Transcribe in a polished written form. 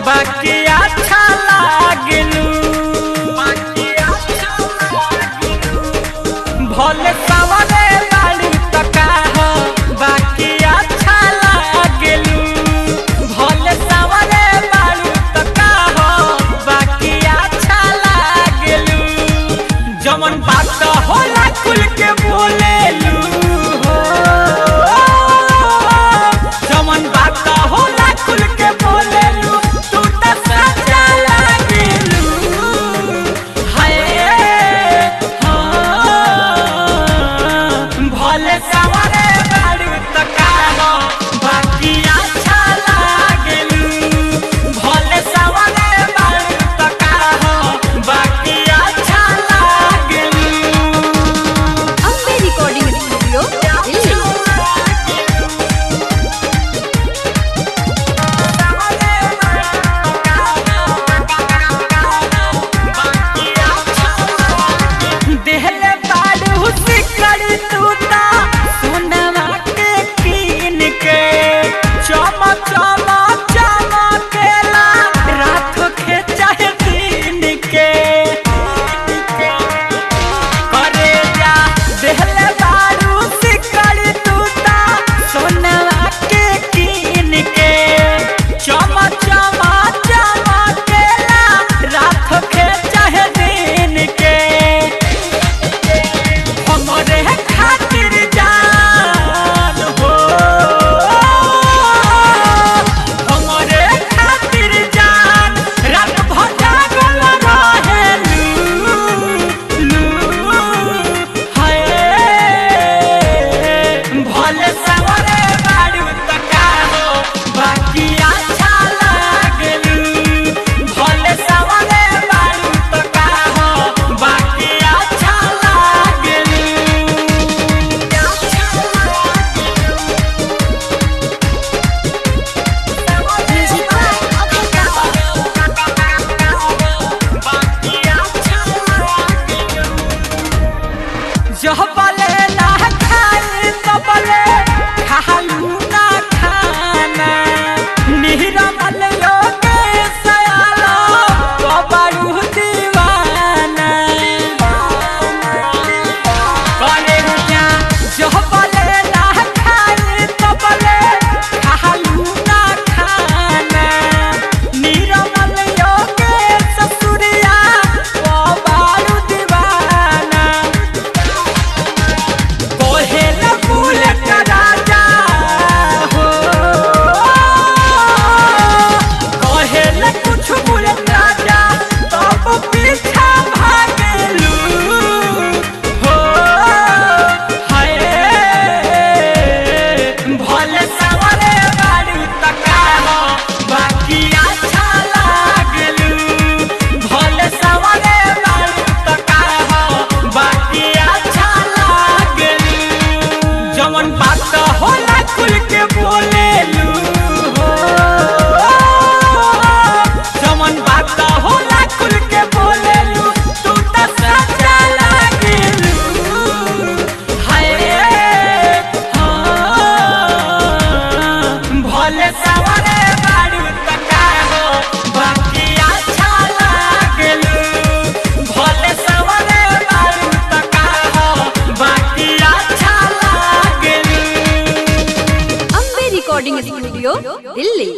बाकी अच्छा लागलू भले सवरे बालू तका हो बाकी अच्छा लागलू भले सवरे बालू तका हो बाकी अच्छा लागलू जमन बात होला खुल के बोलेलू हो जमन बात होला खुल के बोलेलू तू त सच्चा लागलू हाय भले सवरे बालू तका हो बाकी अच्छा लागलू भले सवरे बालू तका हो बाकी अच्छा लागलू अम्बे रिकॉर्डिंग स्टूडियो दिल्ली। देहले बालू सिकड़ी तूता सोनवा के कीन के चम चम चमकेला रात के चाहे दिन के करे जा देहले बालू सिकड़ी तूता सोनवा के कीन के चम चम चमकेला रात के चाहे दिन के हमरे खातिर जान हो हमरे खातिर जान रात भर जागल रहेलू हाय भले सवरे बालू तका हो बाकी अच्छा लागलू भले सवरे बालू तका हो बाकी अच्छा लागलू म्यूजिक बाय अभय जह बले ना खाए तो बले खालू ना खाना निरमल लोगे सयालो तो बड़ू दीवाना करे क्या जह बले ना खाए तो बले खालू ना खाना निरमल लोगे ससुरिया तो बड़ू दीवाना कोहेला फूल का राजा हो कोहेला कुछ बोले राजा तब पीछा भागलू हो हाय भले सवरे बालू तका हो बाकी अच्छा लागलू भले सवरे बालू तका हो बाकी अच्छा लागलू जमन बात होला खुल के बोलेलू हो जमन बात होला खुल के बोलेलू तू त सच्चा लागलू हाय भले सवरे बालू तका हो बाकी अच्छा लागलू भले सवरे बालू तका हो बाकी अच्छा लागलू अम्बे रिकॉर्डिंग स्टूडियो दिल्ली।